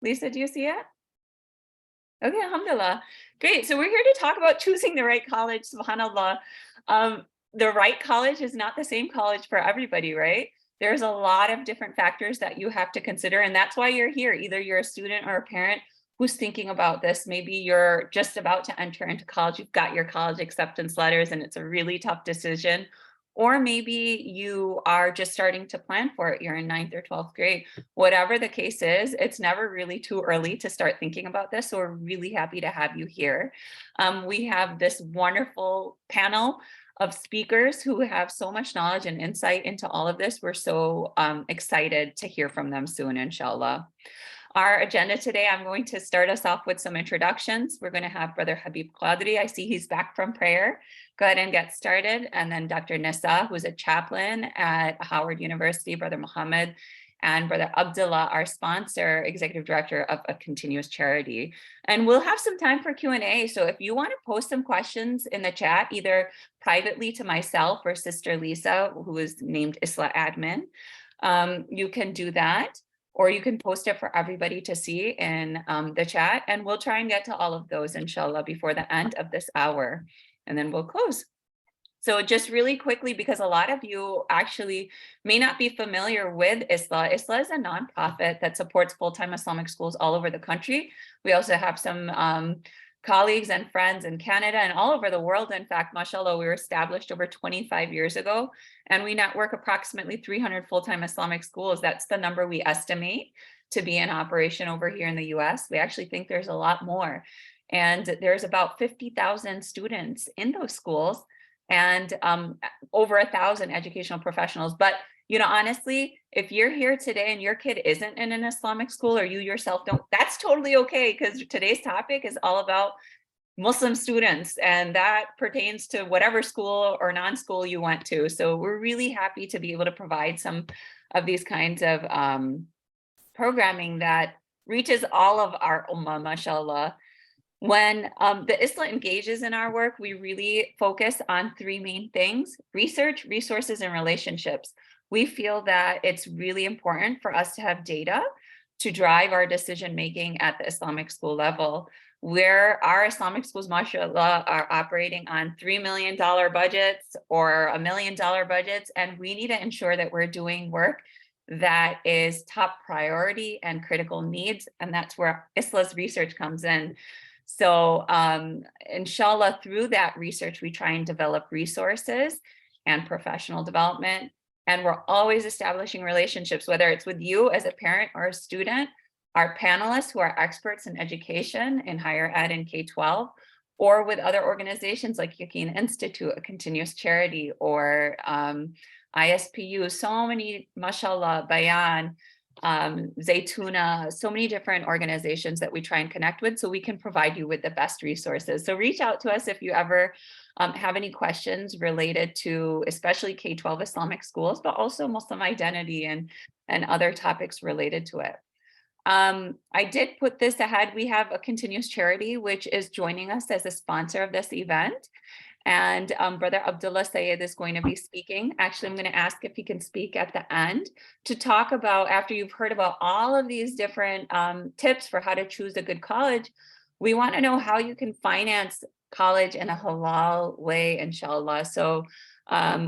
Lisa, do you see it? Okay, alhamdulillah. Great. So we're here to talk about choosing the right college, subhanAllah. The right college is not the same college for everybody, right? There's a lot of different factors that you have to consider, and that's why you're here. Either you're a student or a parent who's thinking about this. Maybe you're just about to enter into college, you've got your college acceptance letters, and it's a really tough decision. Or maybe you are just starting to plan for it. You're in 9th or 12th grade. Whatever the case is, it's never really too early to start thinking about this. So we're really happy to have you here. We have this wonderful panel of speakers who have so much knowledge and insight into all of this. We're so excited to hear from them soon, inshallah. Our agenda today, I'm going to start us off with some introductions. We're going to have Brother Habeeb Quadri. I see he's back from prayer. Go ahead and get started. And then Dr. Nisa, who's a chaplain at Howard University, Brother Muhammad, and Brother Abdullah, our sponsor, Executive Director of a continuous charity. And we'll have some time for Q&A. So if you want to post some questions in the chat, either privately to myself or Sister Lisa, who is named ISLA admin, you can do that. Or you can post it for everybody to see in the chat, and we'll try and get to all of those, inshallah, before the end of this hour, and then we'll close. So just really quickly, because a lot of you actually may not be familiar with ISLA. ISLA is a nonprofit that supports full-time Islamic schools all over the country. We also have some colleagues and friends in Canada and all over the world. In fact, mashallah, we were established over 25 years ago, and we network approximately 300 full-time Islamic schools. That's the number we estimate to be in operation over here in the US. We actually think there's a lot more. And there's about 50,000 students in those schools and over 1,000 educational professionals. But you know, honestly, if you're here today and your kid isn't in an Islamic school or you yourself don't, that's totally okay, because today's topic is all about Muslim students, and that pertains to whatever school or non-school you went to. So we're really happy to be able to provide some of these kinds of programming that reaches all of our ummah, mashallah. When the ISLA engages in our work, we really focus on three main things: research, resources, and relationships. We feel that it's really important for us to have data to drive our decision-making at the Islamic school level, where our Islamic schools, mashallah, are operating on $3 million budgets or $1 million budgets, and we need to ensure that we're doing work that is top priority and critical needs, and that's where ISLA's research comes in. So inshallah, through that research, we try and develop resources and professional development. And we're always establishing relationships, whether it's with you as a parent or a student, our panelists who are experts in education in higher ed and K-12, or with other organizations like Yaqeen Institute, a continuous charity, or ISPU, so many, mashallah, Bayan, Zaytuna, so many different organizations that we try and connect with so we can provide you with the best resources. So reach out to us if you ever have any questions related to especially K-12 Islamic schools, but also Muslim identity and other topics related to it. I did put this ahead. We have a continuous charity, which is joining us as a sponsor of this event. And Brother Abdullah Syed is going to be speaking. Actually, I'm going to ask if he can speak at the end to talk about, after you've heard about all of these different tips for how to choose a good college, we want to know how you can finance college in a halal way, inshallah. So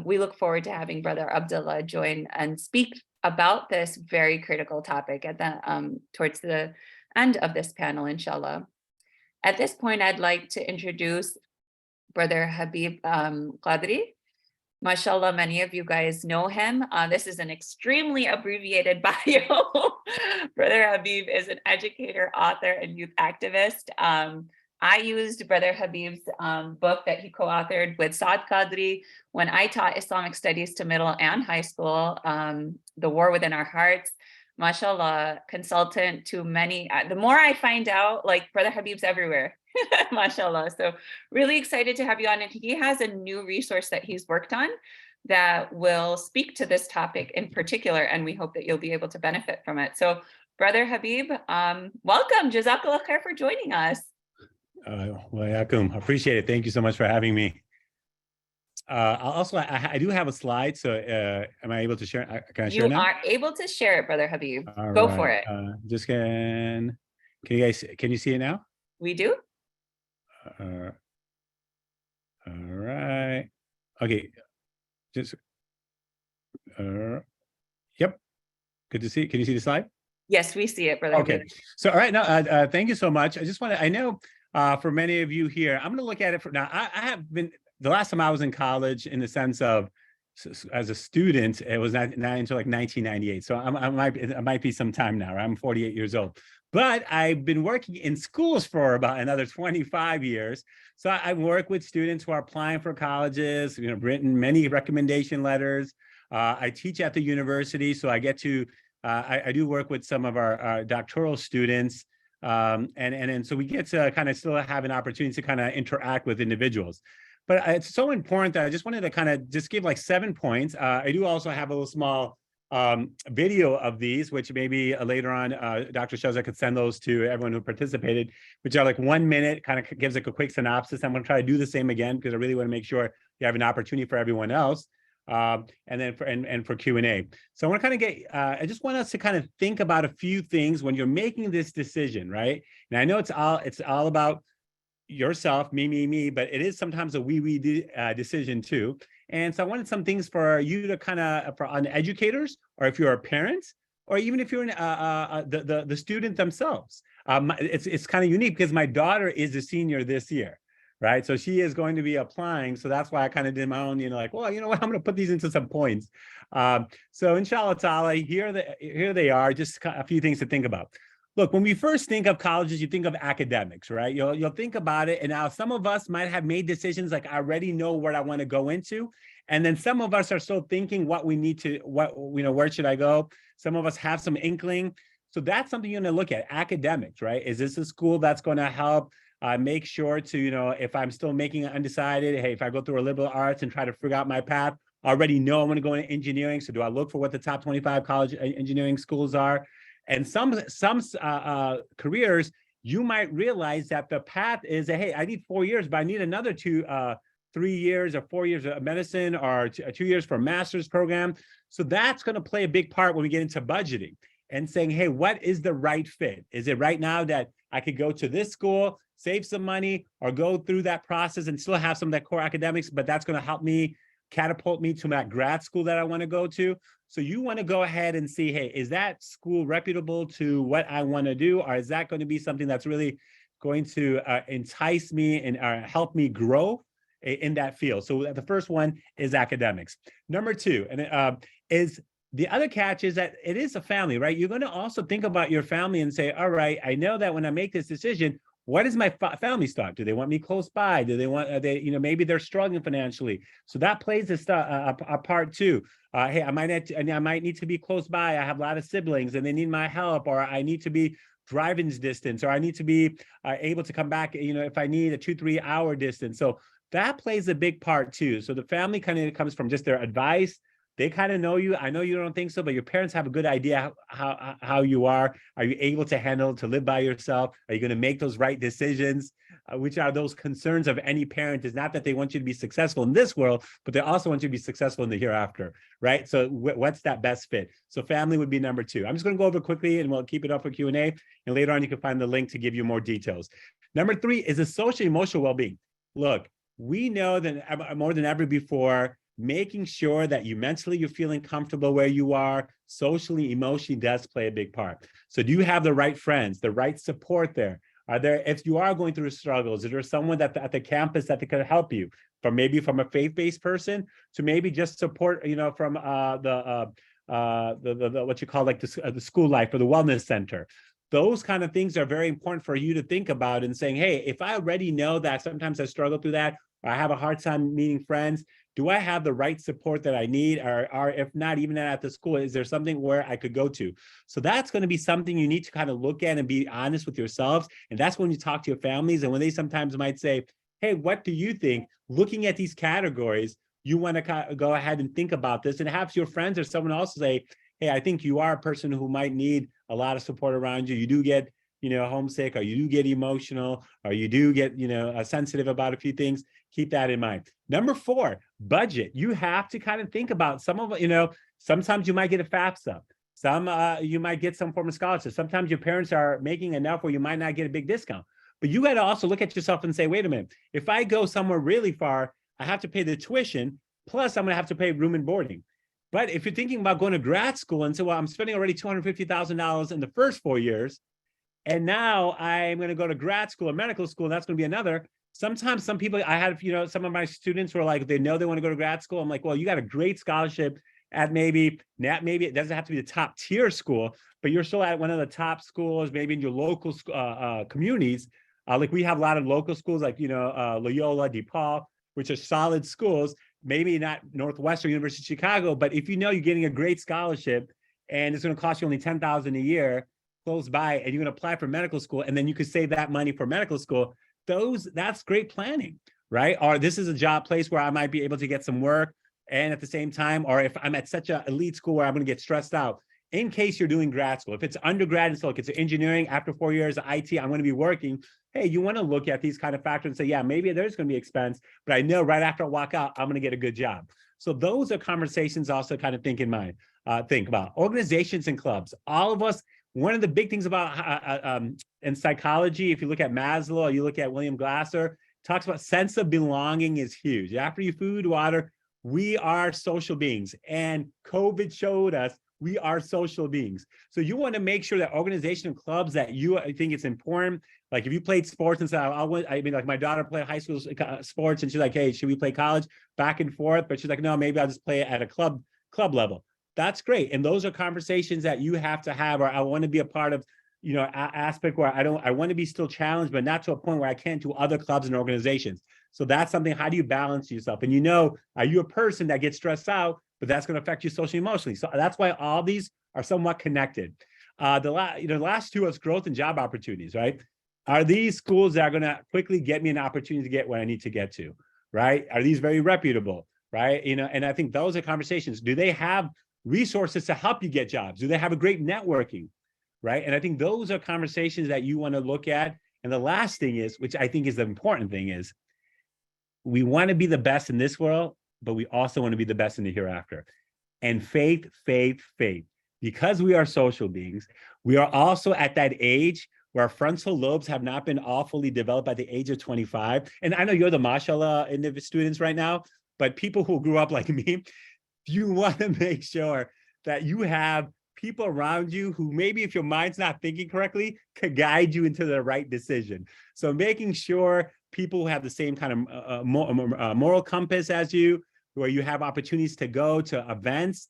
we look forward to having Brother Abdullah join and speak about this very critical topic at the towards the end of this panel, inshallah. At this point, I'd like to introduce Brother Habeeb Quadri. Mashallah, many of you guys know him. This is an extremely abbreviated bio. Brother Habeeb is an educator, author, and youth activist. I used Brother Habeeb's book that he co-authored with Saad Quadri when I taught Islamic studies to middle and high school, The War Within Our Hearts. Mashallah, consultant to many. The more I find out, like, Brother Habeeb's everywhere. Mashallah. So really excited to have you on. And he has a new resource that he's worked on that will speak to this topic in particular, and we hope that you'll be able to benefit from it. So Brother Habeeb, welcome. Jazakallah khair for joining us. Wa alaikum. Appreciate it. Thank you so much for having me. I do have a slide, so am I able to share? Can I share You now? are able to share it, Brother Habeeb. All Go for right. it. Just can you guys, can you see it now? We do? Uh, all right. Okay. Just, yep. Good to see. Can you see the slide? Yes, we see it, Brother Okay. Habeeb. So, all right. Now, thank you so much. I just want to, I know for many of you here, I'm going to look at it for now. I have been, the last time I was in college in the sense of, as a student, it was not until like 1998. So it might be some time now. Right? I'm 48 years old, but I've been working in schools for about another 25 years. So I work with students who are applying for colleges, written many recommendation letters. I teach at the university, so I get to, I do work with some of our doctoral students. And so we get to kind of still have an opportunity to kind of interact with individuals. But it's so important that I just wanted to kind of just give like 7 points. I do also have a little small video of these, which maybe later on, Dr. Shoza could send those to everyone who participated, which are like 1 minute, kind of gives like a quick synopsis. I'm going to try to do the same again because I really want to make sure you have an opportunity for everyone else. And then for Q&A. So I want to kind of get, I just want us to kind of think about a few things when you're making this decision, right? And I know it's all about yourself, me, but it is sometimes a we decision too. And so I wanted some things for you to kind of, on educators, or if you're a parent, or even if you're the student themselves. It's kind of unique because my daughter is a senior this year. Right. So she is going to be applying. So that's why I kind of did my own, like, well, you know what, I'm going to put these into some points. So inshallah ta'ala, here they are, just a few things to think about. Look, when we first think of colleges, you think of academics, right? You'll think about it. And now some of us might have made decisions like, I already know what I want to go into. And then some of us are still thinking what we need to, where should I go? Some of us have some inkling. So that's something you're going to look at, academics, right? Is this a school that's going to help make sure to, if I'm still making it undecided, hey, if I go through a liberal arts and try to figure out my path, I already know I want to go into engineering. So do I look for what the top 25 college engineering schools are? And some careers, you might realize that the path is, hey, I need 4 years, but I need another 3 years or 4 years of medicine, or 2 years for a master's program. So that's going to play a big part when we get into budgeting and saying, hey, what is the right fit? Is it right now that I could go to this school, save some money, or go through that process and still have some of that core academics, but that's going to help me catapult me to that grad school that I want to go to? So you want to go ahead and see, hey, is that school reputable to what I want to do? Or is that going to be something that's really going to entice me and help me grow in that field? So the first one is academics. Number two, and is the other catch is that it is a family, right? You're going to also think about your family and say, all right, I know that when I make this decision, what is my family stock? Do they want me close by? Do they want, maybe they're struggling financially. So that plays a part too. Hey, I might need to be close by. I have a lot of siblings and they need my help, or I need to be driving distance, or I need to be able to come back, if I need a 2-3 hour distance. So that plays a big part too. So the family kind of comes from just their advice. They kind of know you. I know you don't think so, but your parents have a good idea how you are. Are you able to handle, to live by yourself? Are you going to make those right decisions? Which are those concerns of any parent, is not that they want you to be successful in this world, but they also want you to be successful in the hereafter, right? So what's that best fit? So family would be number two. I'm just going to go over quickly and we'll keep it up for Q&A. And later on, you can find the link to give you more details. Number three is the social emotional well-being. Look, we know that more than ever before, making sure that you're feeling comfortable where you are, socially, emotionally, does play a big part. So do you have the right friends, the right support there? If you are going through struggles, is there someone at the campus that could help you, from a faith-based person to maybe just support, from the what you call like the school life or the wellness center? Those kind of things are very important for you to think about and saying, hey, if I already know that sometimes I struggle through that, or I have a hard time meeting friends, do I have the right support that I need? Or if not, even at the school, is there something where I could go to? So that's going to be something you need to kind of look at and be honest with yourselves. And that's when you talk to your families. And when they sometimes might say, hey, what do you think? Looking at these categories, you want to go ahead and think about this and have your friends or someone else say, hey, I think you are a person who might need a lot of support around you. You do get homesick, or you do get emotional, or you do get, sensitive about a few things, keep that in mind. Number 4, budget. You have to kind of think about some of, sometimes you might get a FAFSA. Some you might get some form of scholarship. Sometimes your parents are making enough where you might not get a big discount. But you got to also look at yourself and say, wait a minute, if I go somewhere really far, I have to pay the tuition, plus I'm going to have to pay room and boarding. But if you're thinking about going to grad school and say, well, I'm spending already $250,000 in the first 4 years, and now I'm going to go to grad school or medical school, and that's going to be another. Sometimes some people, I had, some of my students were like, they know they want to go to grad school. I'm like, well, you got a great scholarship at maybe it doesn't have to be the top tier school, but you're still at one of the top schools, maybe in your local communities. Like we have a lot of local schools like, Loyola, DePaul, which are solid schools, maybe not Northwestern University of Chicago, but if you're getting a great scholarship and it's going to cost you only $10,000 a year close by, and you're going to apply for medical school, and then you could save that money for medical school, that's great planning, right? Or this is a job place where I might be able to get some work, and at the same time, or if I'm at such an elite school where I'm going to get stressed out, in case you're doing grad school, if it's undergrad and so like it's engineering, after 4 years of IT, I'm going to be working. Hey, you want to look at these kind of factors and say, yeah, maybe there's going to be expense, but I know right after I walk out, I'm going to get a good job. So those are conversations also kind of think about. Organizations and clubs. All of us, one of the big things about in psychology, if you look at Maslow or you look at William Glasser, talks about sense of belonging is huge. After you food, water, we are social beings, and COVID showed us we are social beings. So you want to make sure that organization and clubs that I think it's important. Like if you played sports and said, like my daughter played high school sports, and she's like, hey, should we play college? Back and forth, but she's like, no, maybe I'll just play at a club level. That's great, and those are conversations that you have to have. Or I want to be a part of, aspect where I want to be still challenged, but not to a point where I can't do other clubs and organizations. So that's something. How do you balance yourself? And are you a person that gets stressed out, but that's going to affect you socially, emotionally? So that's why all these are somewhat connected. The last two is growth and job opportunities, right? Are these schools that are going to quickly get me an opportunity to get where I need to get to, right? Are these very reputable, right? And I think those are conversations. Do they have resources to help you get jobs? Do they have a great networking, right? And I think those are conversations that you want to look at. And the last thing is, which I think is the important thing, is we want to be the best in this world, but we also want to be the best in the hereafter. And faith. Because we are social beings, we are also at that age where our frontal lobes have not been all fully developed by the age of 25. And I know you're the mashallah in the students right now, but people who grew up like me, you want to make sure that you have people around you who maybe, if your mind's not thinking correctly, could guide you into the right decision. So making sure people who have the same kind of moral compass as you, where you have opportunities to go to events,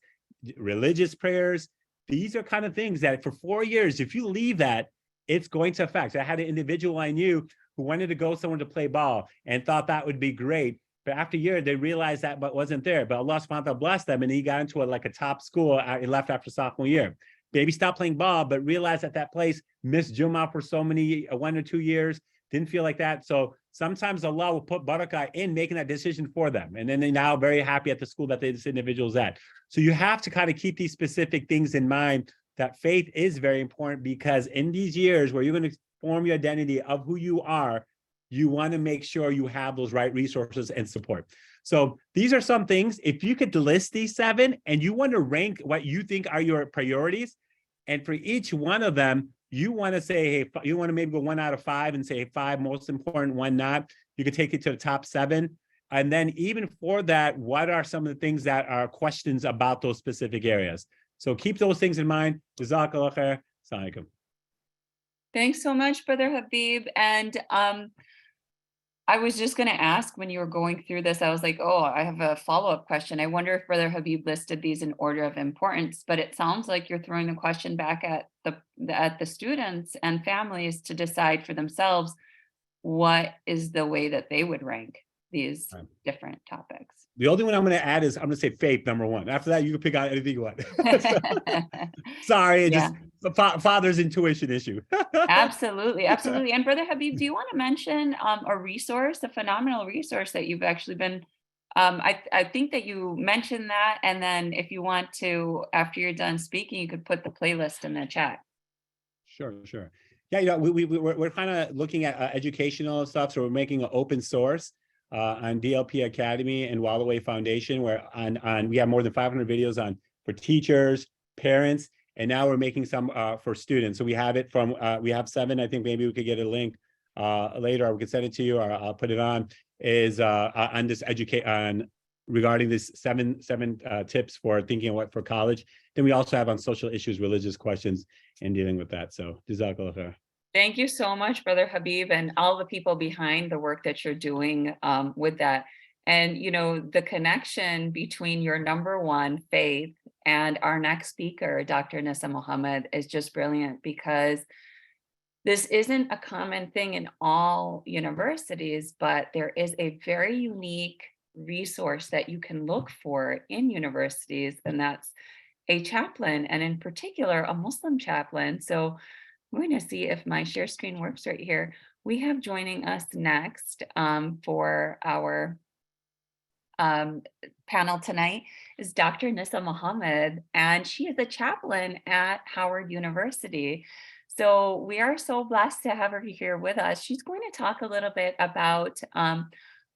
religious prayers, these are kind of things that for 4 years, if you leave that, it's going to affect. I had an individual I knew who wanted to go somewhere to play ball and thought that would be great. But after a year, they realized that but wasn't there. But Allah subhanahu wa ta'ala blessed them, and he got into a top school. He left after sophomore year. Maybe stopped playing ball, but realized that place missed Jummah for so many 1 or 2 years. Didn't feel like that. So sometimes Allah will put barakah in making that decision for them. And then they're now very happy at the school that this individual's at. So you have to kind of keep these specific things in mind, that faith is very important, because in these years where you're going to form your identity of who you are, you want to make sure you have those right resources and support. So these are some things. If you could list these 7 and you want to rank what you think are your priorities, and for each one of them, you want to say, hey, you want to maybe go 1 out of 5 and say 5 most important, 1 not. You could take it to the top 7. And then even for that, what are some of the things that are questions about those specific areas? So keep those things in mind. Jazakallah khair. Assalamu alaikum. Thanks so much, Brother Habeeb. And I was just going to ask, when you were going through this, I was like, oh, I have a follow-up question. I wonder if Brother Habeeb listed these in order of importance, but it sounds like you're throwing the question back at the students and families to decide for themselves what is the way that they would rank these different topics. The only one I'm going to add is I'm going to say faith, number 1. After that, you can pick out anything you want. Sorry, just the father's intuition issue. Absolutely. And Brother Habeeb, do you want to mention a phenomenal resource that you've actually been, I think that you mentioned that, and then if you want to, after you're done speaking, you could put the playlist in the chat. Sure. Yeah, we're kind of looking at educational stuff. So we're making an open source on DLP Academy and Wallaway Foundation, where we have more than 500 videos on for teachers, parents, and now we're making some for students. So we have it from we have 7. I think maybe we could get a link later, or we could send it to you, or I'll put it on. Is on this regarding this seven tips for thinking what for college. Then we also have on social issues, religious questions, and dealing with that. So jazakallah khair. Thank you so much, Brother Habeeb, and all the people behind the work that you're doing with that. And, you know, the connection between your number one, faith, and our next speaker, Dr. Nisa Muhammad, is just brilliant, because this isn't a common thing in all universities, but there is a very unique resource that you can look for in universities, and that's a chaplain, and in particular, a Muslim chaplain. So we're going to see if my share screen works right here. We have joining us next for our panel tonight is Dr. Nisa Muhammad, and she is a chaplain at Howard University. So we are so blessed to have her here with us. She's going to talk a little bit about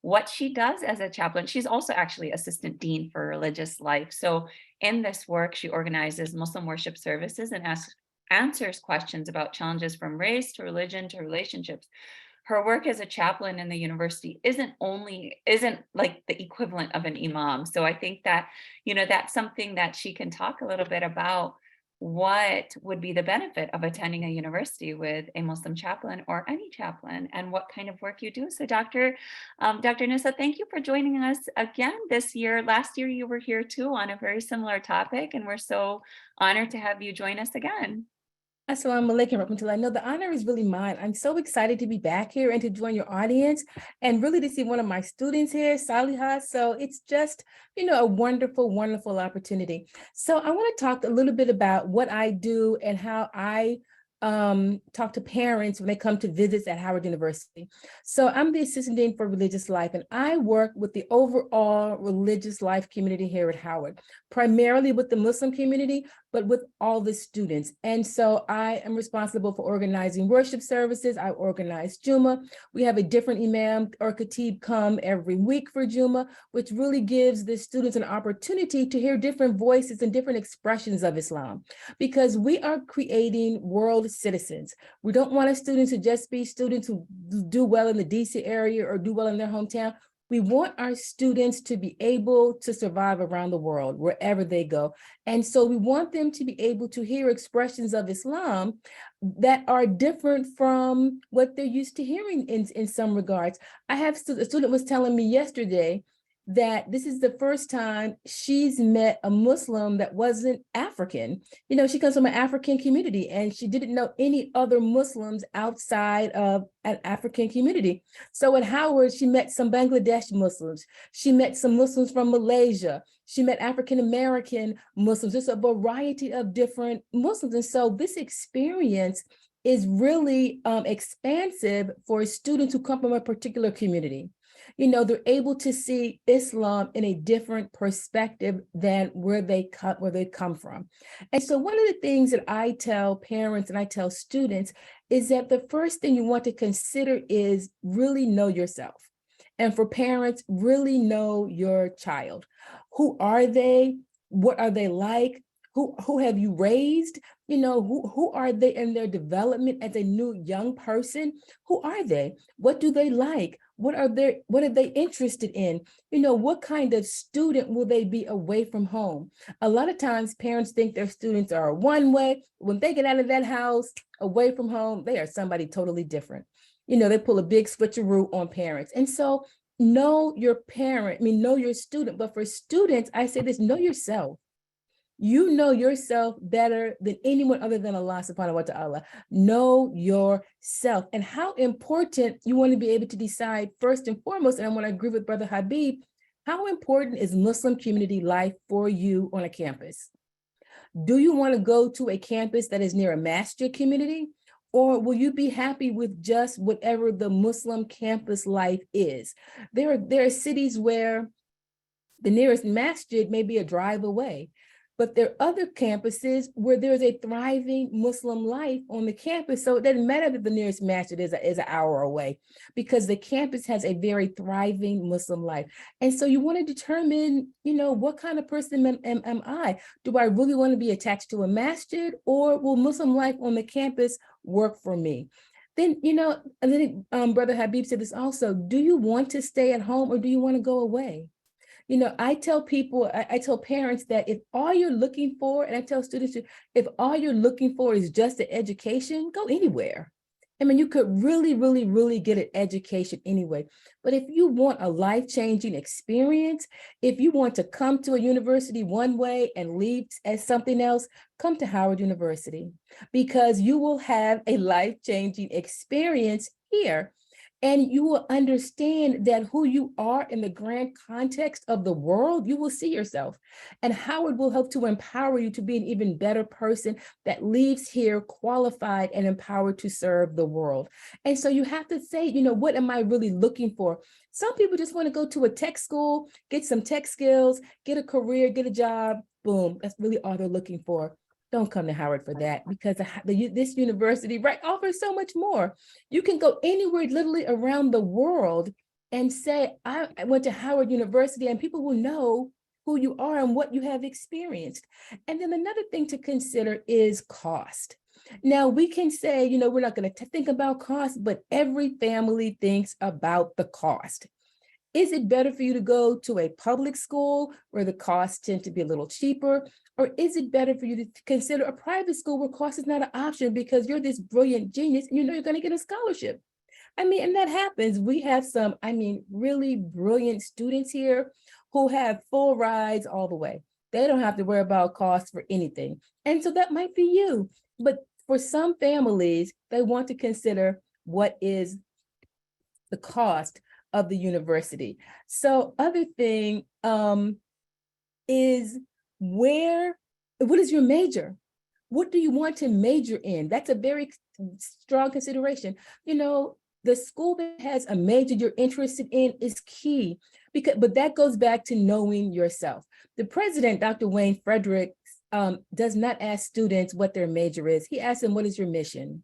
what she does as a chaplain. She's also actually Assistant Dean for Religious Life. So in this work, she organizes Muslim worship services and answers questions about challenges from race to religion to relationships. Her work as a chaplain in the university isn't like the equivalent of an imam. So I think that, you know, that's something that she can talk a little bit about, what would be the benefit of attending a university with a Muslim chaplain or any chaplain, and what kind of work you do. So Dr. Nisa, thank you for joining us again this year. Last year you were here too on a very similar topic, and we're so honored to have you join us again. Assalamu alaikum warahmatullahi. No, the honor is really mine. I'm so excited to be back here and to join your audience, and really to see one of my students here, Saliha. So it's just, you know, a wonderful, wonderful opportunity. So I want to talk a little bit about what I do and how I talk to parents when they come to visits at Howard University. So I'm the Assistant Dean for Religious Life, and I work with the overall religious life community here at Howard, primarily with the Muslim community, but with all the students. And so I am responsible for organizing worship services. I organize Juma. We have a different imam or khatib come every week for Juma, which really gives the students an opportunity to hear different voices and different expressions of Islam, because we are creating world citizens. We don't want our students to just be students who do well in the DC area or do well in their hometown. We want our students to be able to survive around the world, wherever they go. And so we want them to be able to hear expressions of Islam that are different from what they're used to hearing in some regards. I have a student was telling me yesterday that this is the first time she's met a Muslim that wasn't African. You know, she comes from an African community, and she didn't know any other Muslims outside of an African community. So at Howard, she met some Bangladesh Muslims. She met some Muslims from Malaysia. She met African-American Muslims. There's a variety of different Muslims. And so this experience is really expansive for students who come from a particular community. You know, they're able to see Islam in a different perspective than where they come from. And so one of the things that I tell parents and I tell students is that the first thing you want to consider is really know yourself. And for parents, really know your child. Who are they? What are they like? Who have you raised? You know, who are they in their development as a new young person? Who are they? What do they like? What are they interested in? You know, what kind of student will they be away from home? A lot of times parents think their students are one way. When they get out of that house, away from home, they are somebody totally different. You know, they pull a big switcheroo on parents. And so know your parent, know your student. But for students, I say this, know yourself. You know yourself better than anyone other than Allah subhanahu wa ta'ala. Know yourself and how important you want to be able to decide first and foremost. And I want to agree with Brother Habeeb, how important is Muslim community life for you on a campus? Do you want to go to a campus that is near a masjid community? Or will you be happy with just whatever the Muslim campus life is? There are cities where the nearest masjid may be a drive away. But there are other campuses where there's a thriving Muslim life on the campus. So it doesn't matter that the nearest masjid is an hour away, because the campus has a very thriving Muslim life. And so you want to determine, what kind of person am I? Do I really want to be attached to a masjid, or will Muslim life on the campus work for me? Then, and then Brother Habeeb said this also, do you want to stay at home or do you want to go away? I tell people, I tell parents that if all you're looking for, and I tell students, if all you're looking for is just an education, go anywhere. I mean, you could really, really, really get an education anyway. But if you want a life-changing experience, if you want to come to a university one way and leave as something else, come to Howard University, because you will have a life-changing experience here. And you will understand that who you are in the grand context of the world, you will see yourself. And Howard will help to empower you to be an even better person that leaves here qualified and empowered to serve the world. And so you have to say, what am I really looking for? Some people just want to go to a tech school, get some tech skills, get a career, get a job, boom. That's really all they're looking for. Don't come to Howard for that, because this university, right, offers so much more. You can go anywhere literally around the world and say, I went to Howard University, and people will know who you are and what you have experienced. And then another thing to consider is cost. Now, we can say, we're not going to think about cost, but every family thinks about the cost. Is it better for you to go to a public school where the costs tend to be a little cheaper? Or is it better for you to consider a private school where cost is not an option because you're this brilliant genius and you're going to get a scholarship? And that happens. We have some, really brilliant students here who have full rides all the way. They don't have to worry about costs for anything. And so that might be you. But for some families, they want to consider what is the cost of the university. So other thing is what is your major? What do you want to major in? That's a very strong consideration. The school that has a major you're interested in is key, but that goes back to knowing yourself. The president, Dr. Wayne Frederick, does not ask students what their major is. He asks them, what is your mission?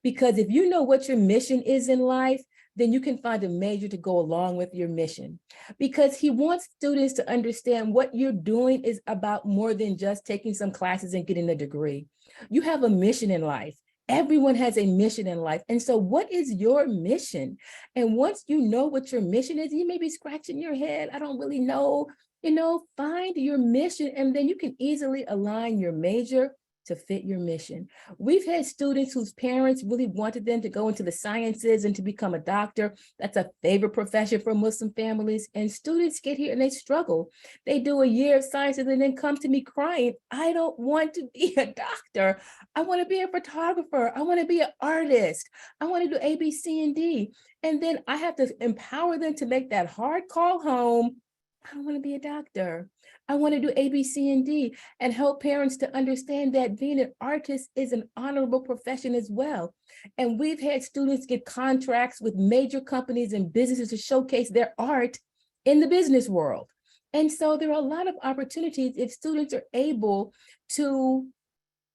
Because if you know what your mission is in life, then you can find a major to go along with your mission, because he wants students to understand what you're doing is about more than just taking some classes and getting a degree. You have a mission in life. Everyone has a mission in life. And so what is your mission? And once you know what your mission is, you may be scratching your head. I don't really know, find your mission, and then you can easily align your major to fit your mission. We've had students whose parents really wanted them to go into the sciences and to become a doctor. That's a favorite profession for Muslim families. And students get here and they struggle. They do a year of sciences and then come to me crying, I don't want to be a doctor. I want to be a photographer. I want to be an artist. I want to do A, B, C, and D. And then I have to empower them to make that hard call home. I don't want to be a doctor. I want to do A, B, C, and D, and help parents to understand that being an artist is an honorable profession as well. And we've had students get contracts with major companies and businesses to showcase their art in the business world. And so there are a lot of opportunities if students are able to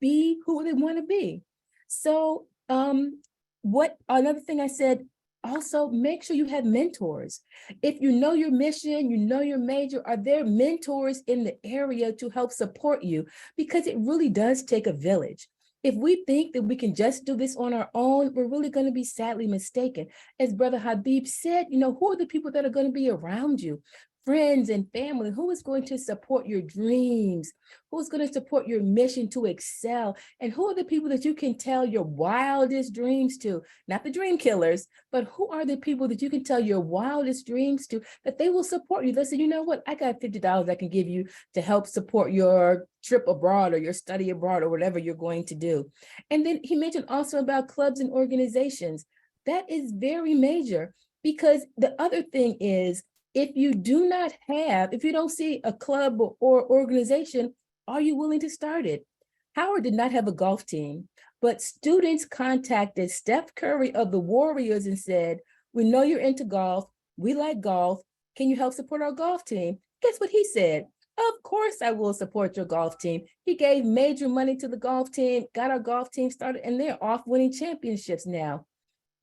be who they want to be. So another thing I said, also make sure you have mentors. If you know your mission, you know your major, are there mentors in the area to help support you? Because it really does take a village. If we think that we can just do this on our own, we're really going to be sadly mistaken. As Brother Habeeb said, who are the people that are going to be around you? Friends and family. Who is going to support your dreams? Who's going to support your mission to excel? And who are the people that you can tell your wildest dreams to? Not the dream killers, but who are the people that you can tell your wildest dreams to, that they will support you? They say, you know what, I got $50 I can give you to help support your trip abroad or your study abroad or whatever you're going to do. And then he mentioned also about clubs and organizations. That is very major, because the other thing is, if you don't see a club or organization, are you willing to start it? Howard did not have a golf team, but students contacted Steph Curry of the Warriors and said, we know you're into golf. We like golf. Can you help support our golf team? Guess what he said? Of course, I will support your golf team. He gave major money to the golf team, got our golf team started, and they're off winning championships now.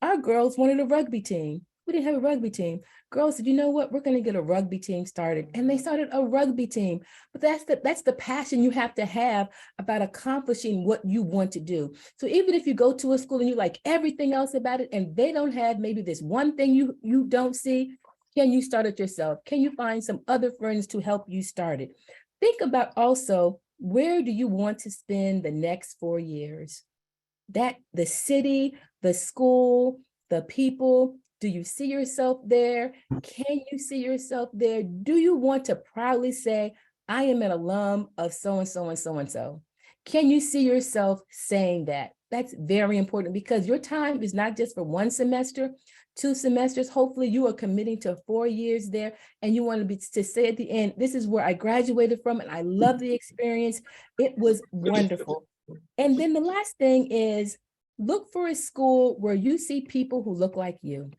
Our girls wanted a rugby team. We didn't have a rugby team. Girls said, you know what? We're going to get a rugby team started. And they started a rugby team. But that's the passion you have to have about accomplishing what you want to do. So even if you go to a school and you like everything else about it, and they don't have maybe this one thing you don't see, can you start it yourself? Can you find some other friends to help you start it? Think about also, where do you want to spend the next 4 years? That the city, the school, the people, do you see yourself there? Can you see yourself there? Do you want to proudly say, I am an alum of so-and-so and so-and-so? Can you see yourself saying that? That's very important because your time is not just for 1 semester, 2 semesters. Hopefully you are committing to 4 years there and you want to say at the end, this is where I graduated from and I love the experience. It was wonderful. And then the last thing is, look for a school where you see people who look like you.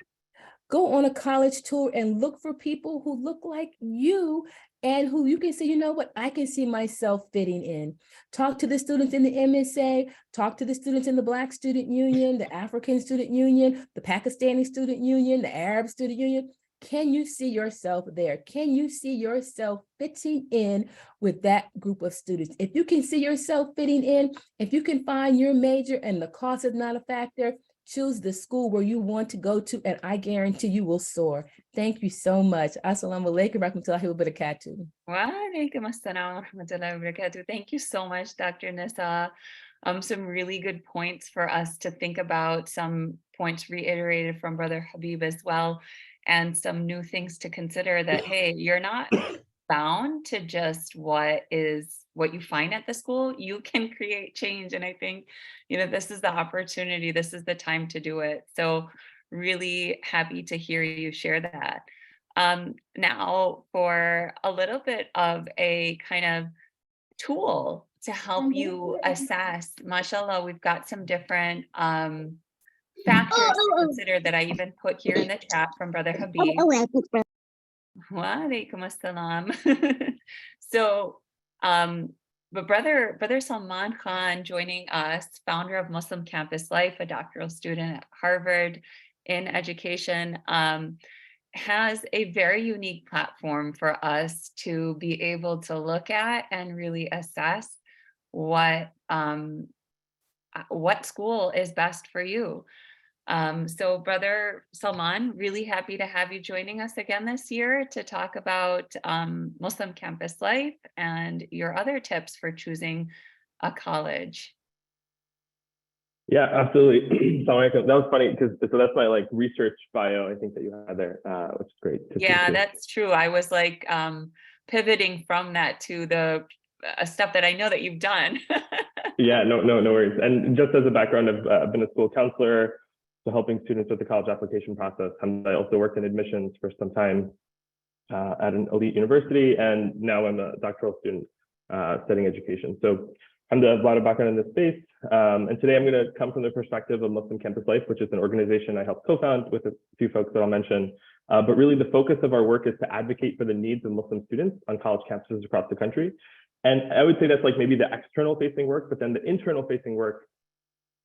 Go on a college tour and look for people who look like you and who you can say, you know what, I can see myself fitting in. Talk to the students in the MSA, talk to the students in the Black Student Union, the African Student Union, the Pakistani Student Union, the Arab Student Union. Can you see yourself there? Can you see yourself fitting in with that group of students? If you can see yourself fitting in, if you can find your major and the cost is not a factor, choose the school where you want to go to, and I guarantee you will soar. Thank you so much. Assalamu alaikum warahmatullahi wabarakatuh. Wa alaikum assalam wa rahmatullahi wa barakatuh. Thank you so much, Dr. Nisa. Some really good points for us to think about, some points reiterated from Brother Habeeb as well, and some new things to consider that, hey, you're not bound to just what you find at the school. You can create change. And I think, this is the opportunity, this is the time to do it. So really happy to hear you share that. Now for a little bit of a kind of tool to help you assess, mashallah, we've got some different factors to consider that I even put here in the chat from Brother Habeeb. Wa alaikum assalam. So, but Brother Salman Khan joining us, founder of Muslim Campus Life, a doctoral student at Harvard in education, has a very unique platform for us to be able to look at and really assess what school is best for you. So Brother Salman, really happy to have you joining us again this year to talk about Muslim Campus Life and your other tips for choosing a college. Yeah, absolutely. That was funny because so that's my research bio, I think, that you had there, which is great. Yeah, that's true. I was pivoting from that to the stuff that I know that you've done. Yeah, no worries. And just as a background, I've been a school counselor, so helping students with the college application process. And I also worked in admissions for some time at an elite university, and now I'm a doctoral student studying education. So I have a lot of background in this space. And today I'm going to come from the perspective of Muslim Campus Life, which is an organization I helped co-found with a few folks that I'll mention. But really the focus of our work is to advocate for the needs of Muslim students on college campuses across the country. And I would say that's maybe the external facing work, but then the internal facing work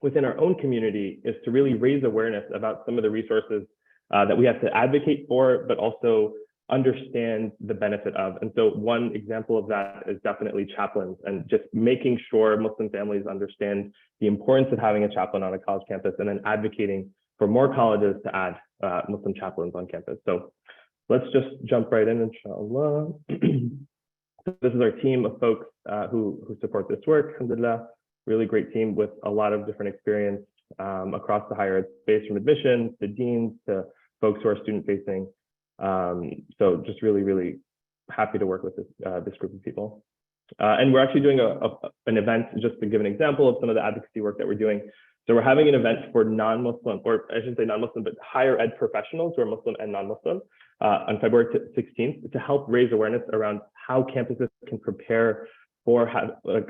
within our own community is to really raise awareness about some of the resources that we have to advocate for, but also understand the benefit of. And so one example of that is definitely chaplains, and just making sure Muslim families understand the importance of having a chaplain on a college campus, and then advocating for more colleges to add Muslim chaplains on campus. So let's just jump right in, inshallah. This is our team of folks who support this work, alhamdulillah. Really great team with a lot of different experience across the higher ed space, from admissions to deans to folks who are student facing. So just really, really happy to work with this group of people. And we're actually doing an event, just to give an example of some of the advocacy work that we're doing. So we're having an event for non-Muslim, or I shouldn't say non-Muslim, but higher ed professionals who are Muslim and non-Muslim on February 16th to help raise awareness around how campuses can prepare for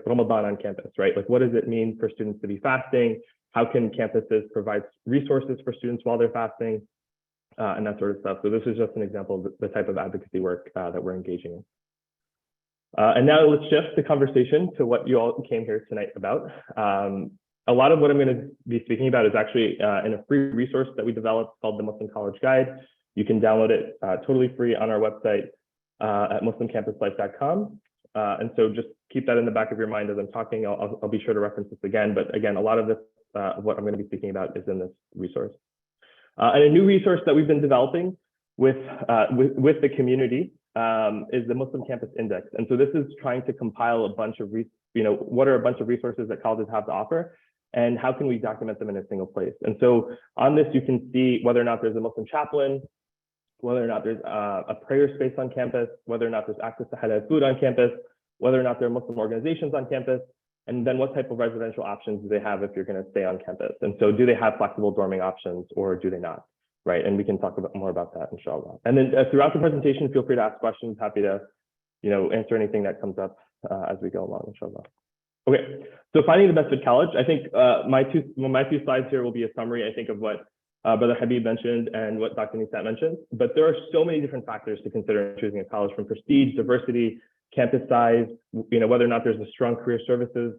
Ramadan on campus, right? What does it mean for students to be fasting? How can campuses provide resources for students while they're fasting? And that sort of stuff. So this is just an example of the type of advocacy work that we're engaging in. And now let's shift the conversation to what you all came here tonight about. A lot of what I'm going to be speaking about is actually in a free resource that we developed called the Muslim College Guide. You can download it totally free on our website at muslimcampuslife.com. And so just keep that in the back of your mind as I'm talking. I'll be sure to reference this again. But again, a lot of this, what I'm going to be speaking about is in this resource. And a new resource that we've been developing with the community is the Muslim Campus Index. And so this is trying to compile a bunch of, what are a bunch of resources that colleges have to offer, and how can we document them in a single place? And so on this, you can see whether or not there's a Muslim chaplain, whether or not there's a prayer space on campus, whether or not there's access to halal food on campus, whether or not there are Muslim organizations on campus, and then what type of residential options do they have if you're going to stay on campus? And so do they have flexible dorming options or do they not? Right, and we can talk more about that, inshallah. And then throughout the presentation, feel free to ask questions. Happy to, answer anything that comes up as we go along, inshallah. Okay, so finding the best fit college. I think my two slides here will be a summary, I think, of what Brother Habeeb mentioned and what Dr. Nisa mentioned. But there are so many different factors to consider in choosing a college, from prestige, diversity, campus size, whether or not there's a strong career services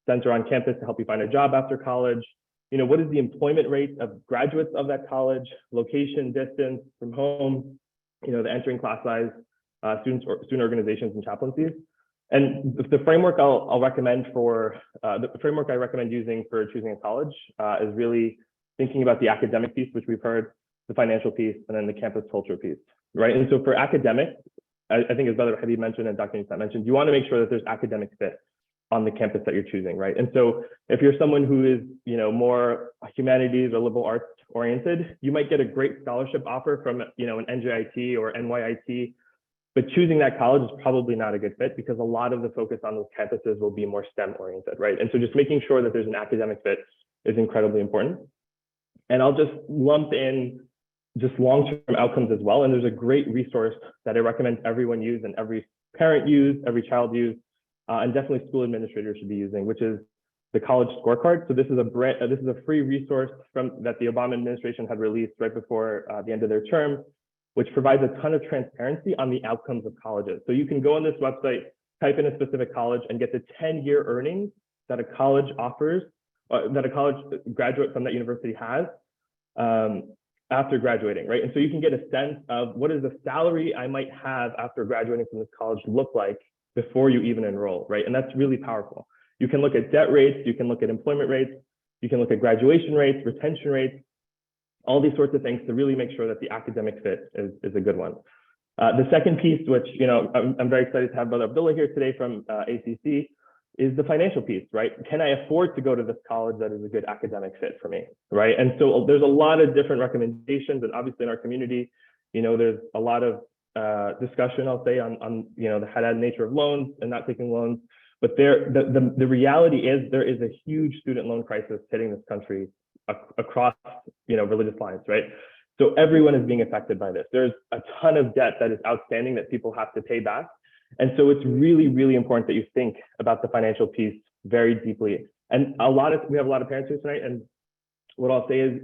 center on campus to help you find a job after college. What is the employment rate of graduates of that college, location, distance from home, the entering class size, student organizations and chaplaincies. And the framework I'll recommend the framework I recommend using for choosing a college is really thinking about the academic piece, which we've heard, the financial piece, and then the campus culture piece, right? And so for academic, I think as Brother Habeeb mentioned and Dr. Nisa mentioned, you want to make sure that there's academic fit on the campus that you're choosing, right? And so if you're someone who is, more humanities or liberal arts oriented, you might get a great scholarship offer from, an NJIT or NYIT, but choosing that college is probably not a good fit because a lot of the focus on those campuses will be more STEM oriented, right? And so just making sure that there's an academic fit is incredibly important. And I'll just lump in just long-term outcomes as well. And there's a great resource that I recommend everyone use and every parent use, every child use, and definitely school administrators should be using, which is the college scorecard. So this is a free resource that the Obama administration had released right before the end of their term, which provides a ton of transparency on the outcomes of colleges. So you can go on this website, type in a specific college, and get the 10-year earnings that a college offers, that a college graduate from that university has after graduating, right? And so you can get a sense of what is the salary I might have after graduating from this college look like before you even enroll, right? And that's really powerful. You can look at debt rates, you can look at employment rates, you can look at graduation rates, retention rates, all these sorts of things to really make sure that the academic fit is a good one. The second piece, which I'm very excited to have Brother Abdullah here today from ACC, is the financial piece, right? Can I afford to go to this college that is a good academic fit for me, right? And so there's a lot of different recommendations, and obviously in our community, there's a lot of discussion, I'll say, on the halal nature of loans and not taking loans. But the reality is there is a huge student loan crisis hitting this country across religious lines, right? So everyone is being affected by this. There's a ton of debt that is outstanding that people have to pay back. And so it's really, really important that you think about the financial piece very deeply. And we have a lot of parents here tonight. And what I'll say is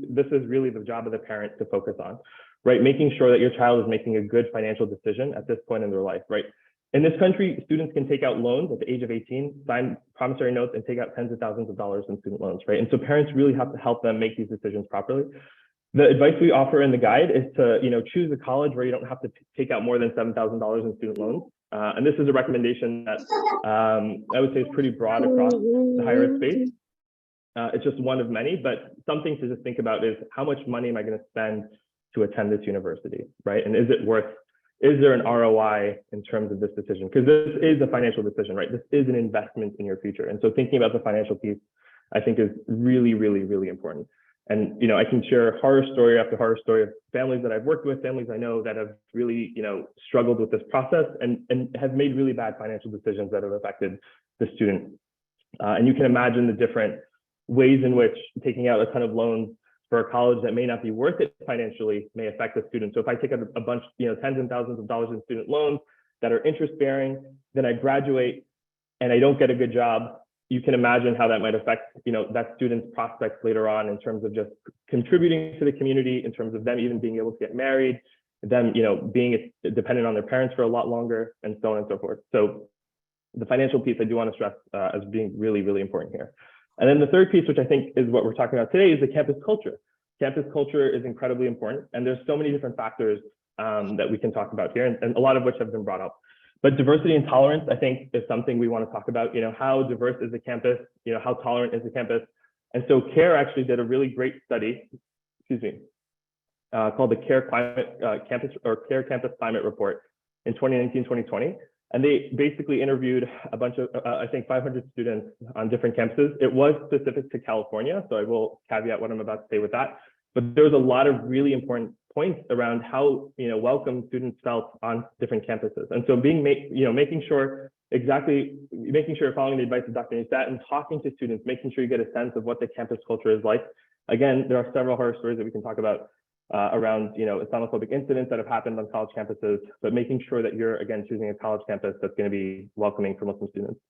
this is really the job of the parent to focus on, right? Making sure that your child is making a good financial decision at this point in their life, right? In this country, students can take out loans at the age of 18, sign promissory notes, and take out tens of thousands of dollars in student loans, right? And so parents really have to help them make these decisions properly. The advice we offer in the guide is to, choose a college where you don't have to take out more than $7,000 in student loans. And this is a recommendation that I would say is pretty broad across the higher ed space. It's just one of many, but something to just think about is how much money am I going to spend to attend this university, right? And is there an ROI in terms of this decision? Because this is a financial decision, right? This is an investment in your future. And so thinking about the financial piece, I think is really, really, really important. And, I can share horror story after horror story of families that I've worked with, families I know that have really, struggled with this process and have made really bad financial decisions that have affected the student. And you can imagine the different ways in which taking out a ton of loans for a college that may not be worth it financially may affect the student. So if I take out a bunch, tens and thousands of dollars in student loans that are interest bearing, then I graduate and I don't get a good job, you can imagine how that might affect, that student's prospects later on in terms of just contributing to the community, in terms of them even being able to get married, them, being dependent on their parents for a lot longer, and so on and so forth. So the financial piece I do want to stress as being really, really important here. And then the third piece, which I think is what we're talking about today, is the campus culture. Campus culture is incredibly important, and there's so many different factors that we can talk about here, and a lot of which have been brought up. But diversity and tolerance, I think, is something we want to talk about. How diverse is the campus? How tolerant is the campus? And so CARE actually did a really great study, called the CARE CARE Campus Climate Report in 2019-2020. And they basically interviewed a bunch of, I think, 500 students on different campuses. It was specific to California, so I will caveat what I'm about to say with that. But there was a lot of really important points around how welcome students felt on different campuses. And so making sure following the advice of Dr. Nisa and talking to students, making sure you get a sense of what the campus culture is like. Again, there are several horror stories that we can talk about around Islamophobic incidents that have happened on college campuses, but making sure that you're, again, choosing a college campus that's going to be welcoming for Muslim students.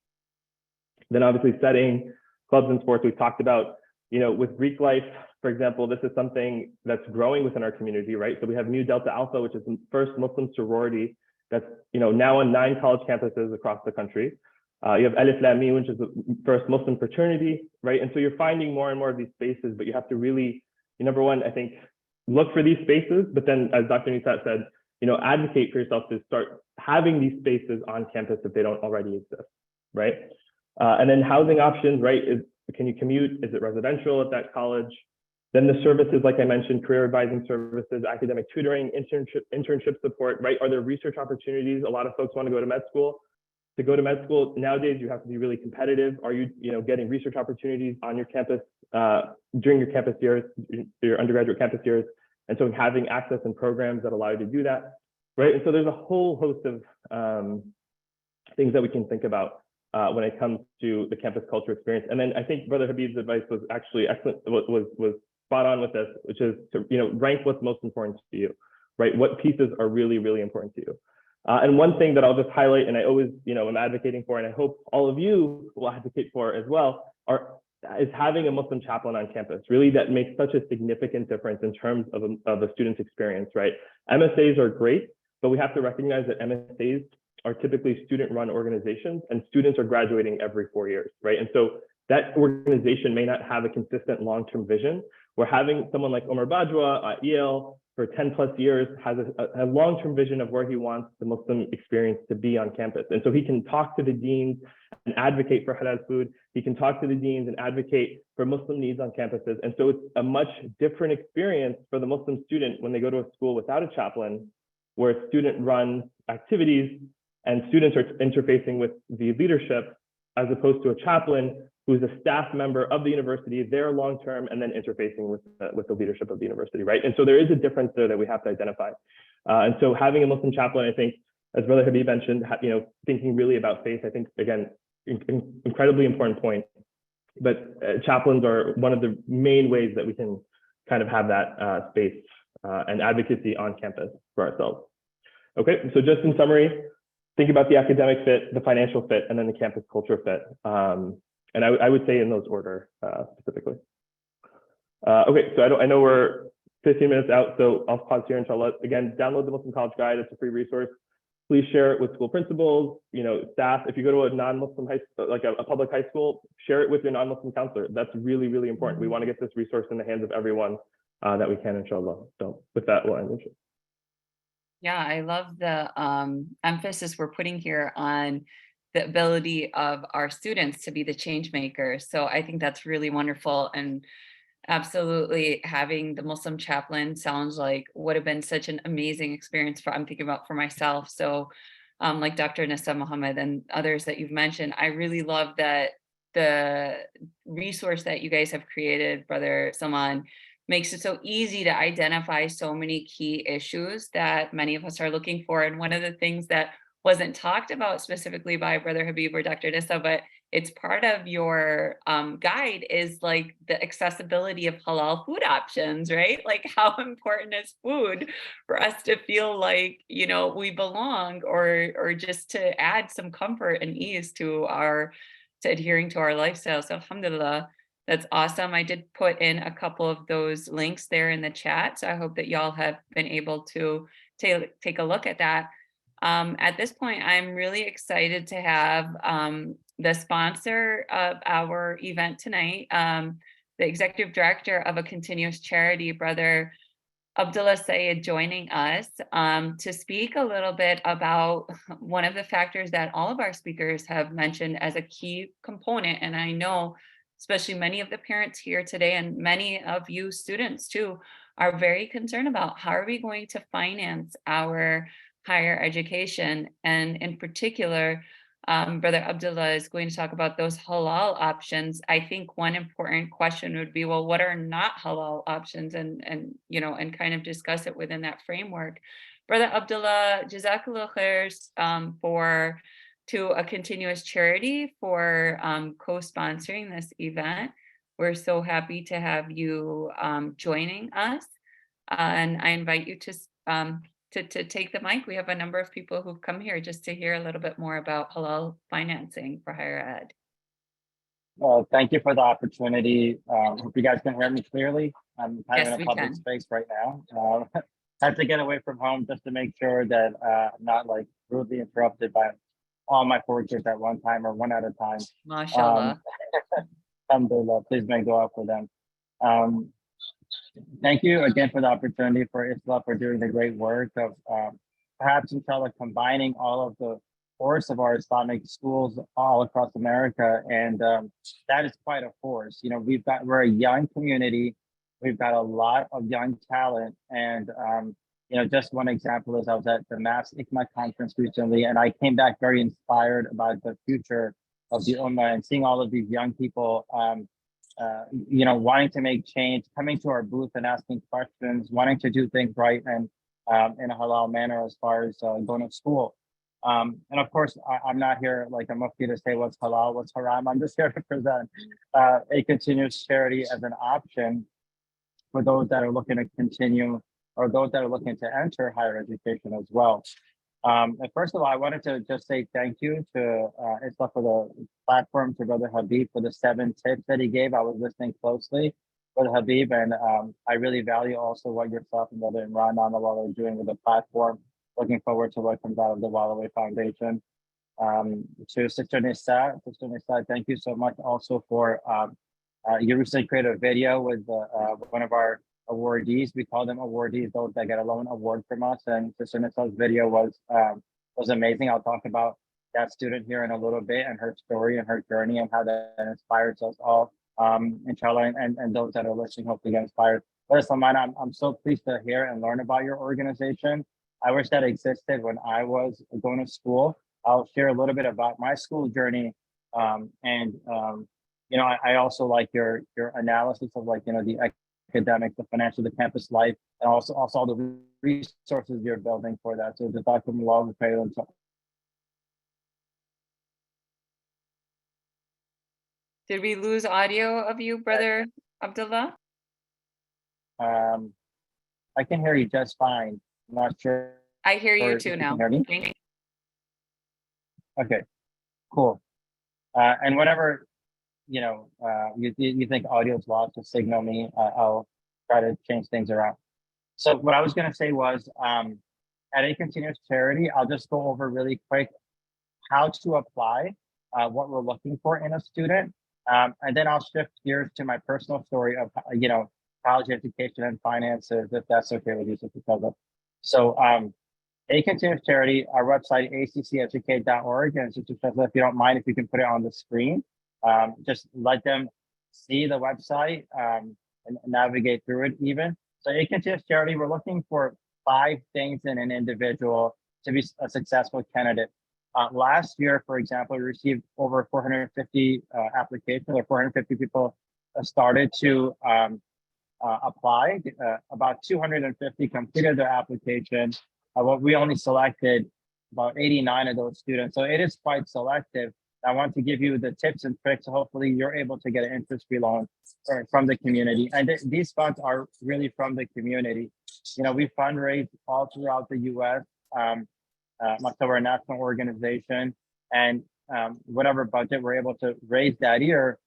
Then obviously setting clubs and sports we've talked about. With Greek life, for example, this is something that's growing within our community, right? So we have Mu Delta Alpha, which is the first Muslim sorority that's now on 9 college campuses across the country. You have ISLA, which is the first Muslim fraternity, right? And so you're finding more and more of these spaces, but you have to really, number one, I think, look for these spaces, but then, as Dr. Nisa said, advocate for yourself to start having these spaces on campus if they don't already exist, right? And then housing options, right? Can you commute? Is it residential at that college? Then the services, like I mentioned, career advising services, academic tutoring, internship support, right? Are there research opportunities? A lot of folks want to go to med school. To go to med school nowadays, you have to be really competitive. Are you, getting research opportunities on your campus during your campus years, your undergraduate campus years? And so having access and programs that allow you to do that, right? And so there's a whole host of things that we can think about when it comes to the campus culture experience. And then I think Brother Habeeb's advice was actually excellent, was spot on with this, which is to rank what's most important to you, right? What pieces are really, really important to you. And one thing that I'll just highlight, and I always, am advocating for, and I hope all of you will advocate for as well, is having a Muslim chaplain on campus. Really, that makes such a significant difference in terms of a student's experience, right? MSAs are great, but we have to recognize that MSAs are typically student-run organizations, and students are graduating every 4 years, right? And so that organization may not have a consistent long-term vision. We're having someone like Omar Bajwa at EL for 10 plus years has a long-term vision of where he wants the Muslim experience to be on campus. And so he can talk to the deans and advocate for halal food. He can talk to the deans and advocate for Muslim needs on campuses. And so it's a much different experience for the Muslim student when they go to a school without a chaplain, where it's student-run activities and students are interfacing with the leadership, as opposed to a chaplain who's a staff member of the university, there long-term, and then interfacing with the leadership of the university, right? And so there is a difference there that we have to identify. And so having a Muslim chaplain, I think, as Brother Habeeb mentioned, thinking really about faith, I think, again, incredibly important point. But chaplains are one of the main ways that we can kind of have that space and advocacy on campus for ourselves. Okay, so just in summary, think about the academic fit, the financial fit, and then the campus culture fit. And I would say in those order specifically. Okay, so I know we're 15 minutes out, so I'll pause here, inshallah. Again, download the Muslim College Guide. It's a free resource. Please share it with school principals, staff. If you go to a non-Muslim high school, like a public high school, share it with your non-Muslim counselor. That's really, really important. We want to get this resource in the hands of everyone that we can, inshallah. So with that, we'll end it. Yeah, I love the emphasis we're putting here on the ability of our students to be the change makers. So I think that's really wonderful, and absolutely having the Muslim chaplain sounds like would have been such an amazing experience I'm thinking about for myself. So like Dr. Nisa Muhammad and others that you've mentioned, I really love that the resource that you guys have created, Brother Salman, makes it so easy to identify so many key issues that many of us are looking for. And one of the things that wasn't talked about specifically by Brother Habeeb or Dr. Nisa, but it's part of your guide, is like the accessibility of halal food options, right? Like, how important is food for us to feel like, we belong, or just to add some comfort and ease to adhering to our lifestyle. So alhamdulillah, that's awesome. I did put in a couple of those links there in the chat. So I hope that y'all have been able to take a look at that. At this point, I'm really excited to have the sponsor of our event tonight, the executive director of a continuous charity, Brother Abdullah Syed, joining us to speak a little bit about one of the factors that all of our speakers have mentioned as a key component. And I know, especially many of the parents here today and many of you students too, are very concerned about how are we going to finance our higher education. And in particular, Brother Abdullah is going to talk about those halal options. I think one important question would be, well, what are not halal options, and kind of discuss it within that framework. Brother Abdullah, Jazakallah khairs to a continuous charity for co-sponsoring this event. We're so happy to have you joining us, and I invite you to take the mic. We have a number of people who've come here just to hear a little bit more about halal financing for higher ed. Well, thank you for the opportunity. Hope you guys can hear me clearly. I'm kind of Yes, in we a public can. space right now. Had to get away from home just to make sure that I'm not like rudely interrupted by all my 4 kids at one time or one at a time. MashaAllah. Alhamdulillah, please make dua for them. Thank you again for the opportunity for ISLA for doing the great work of perhaps inshallah combining all of the force of our Islamic schools all across America. And that is quite a force. You know, we're a young community. We've got a lot of young talent. And, just one example is I was at the Mass ICMA conference recently, and I came back very inspired about the future of the Ummah and seeing all of these young people wanting to make change, coming to our booth and asking questions, wanting to do things right and in a halal manner as far as going to school. And of course, I'm not here like a mufti to say what's halal, what's haram. I'm just here to present a continuous charity as an option for those that are looking to continue or those that are looking to enter higher education as well. And first of all, I wanted to just say thank you to ISLA for the platform, to Brother Habeeb for the 7 tips that he gave. I was listening closely, Brother Habeeb, and I really value also what yourself and Brother Imran are doing with the platform. Looking forward to what comes out of the Wallaway Foundation. To Sister Nisa, thank you so much also for you recently created a video with one of our awardees. We call them awardees, those that get a loan award from us. And Sister Nisa's video was amazing. I'll talk about that student here in a little bit and her story and her journey and how that inspires us all. Inshallah, and those that are listening, hopefully get inspired. But Salman, I'm so pleased to hear and learn about your organization. I wish that existed when I was going to school. I'll share a little bit about my school journey. I also like your analysis of the academic, the financial, the campus life, and also all the resources you're building for that. So Jazakumullah khairan. Did we lose audio of you, Brother Abdullah? I can hear you just fine. I'm not sure. I hear you too now. Hear me? Thank you. Okay, cool. And whenever you think audio is lost, just signal me. I'll try to change things around. So what I was going to say was, at a continuous charity, I'll just go over really quick how to apply, what we're looking for in a student, and then I'll shift gears to my personal story of college education and finances, if that's okay with you, Sister Fazla. So a continuous charity, our website, acceducate.org, and Sister Fazla, if you don't mind, if you can put it on the screen. Just let them see the website and navigate through it even. So a continuous charity, we're looking for 5 things in an individual to be a successful candidate. Last year, for example, we received over 450 applications, or 450 people started to apply. About 250 completed their application. We only selected about 89 of those students. So it is quite selective. I want to give you the tips and tricks. So hopefully you're able to get an interest-free loan from the community. And these funds are really from the community. We fundraise all throughout the U.S. We're a national organization, and whatever budget we're able to raise that year,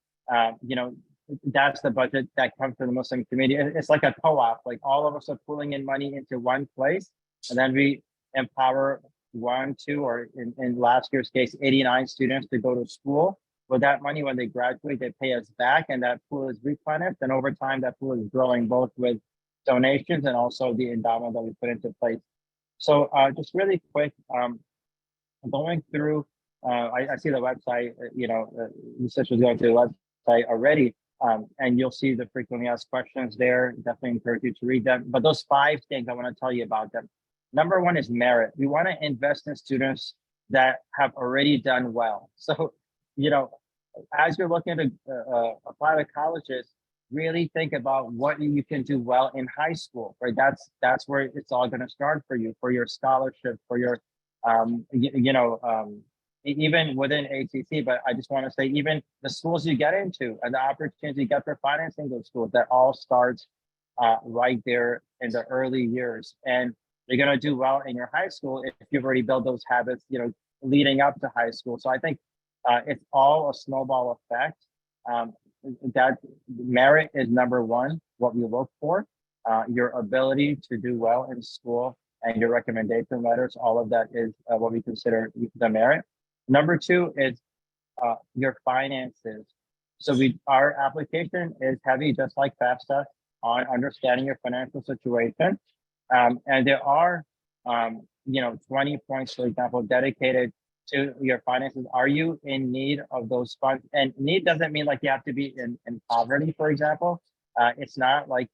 that's the budget that comes from the Muslim community. It's like a co-op. Like all of us are pulling in money into one place, And then we empower 1, 2, or in last year's case, 89 students to go to school. With that money, when they graduate, they pay us back, and that pool is replenished. And over time, that pool is growing both with donations and also the endowment that we put into place. So just really quick, going through, I see the website, research is going to the website already, and you'll see the frequently asked questions there. Definitely encourage you to read them. But those 5 things I want to tell you about them. Number 1 is merit. We want to invest in students that have already done well. So, as you're looking to apply to colleges, really think about what you can do well in high school, right? That's where it's all going to start for you, for your scholarship, for your, even within ACC. But I just want to say, even the schools you get into and the opportunities you get for financing those schools, that all starts right there in the early years. And you're going to do well in your high school if you've already built those habits, leading up to high school. So I think it's all a snowball effect. That merit is number 1, what we look for, your ability to do well in school and your recommendation letters, all of that is what we consider the merit. Number 2 is your finances. So our application is heavy, just like FAFSA, on understanding your financial situation. And there are, 20 points, for example, dedicated to your finances. Are you in need of those funds? And need doesn't mean like you have to be in poverty, for example. It's not like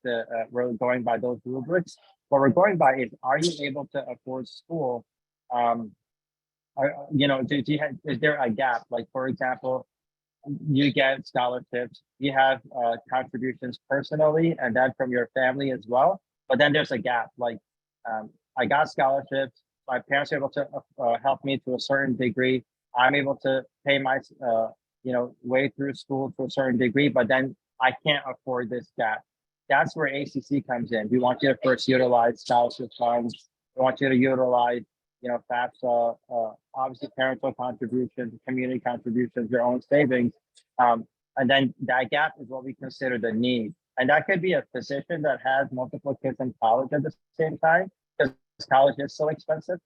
we're going by those rubrics. What we're going by is, are you able to afford school? Is there a gap? Like, for example, you get scholarships, you have contributions personally, and then from your family as well. But then there's a gap. Like, I got scholarships. My parents are able to help me to a certain degree. I'm able to pay my, way through school to a certain degree, but then I can't afford this gap. That's where ACC comes in. We want you to first utilize scholarship funds. We want you to utilize, FAFSA, obviously parental contributions, community contributions, your own savings. And then that gap is what we consider the need. And that could be a physician that has multiple kids in college at the same time, because college is so expensive.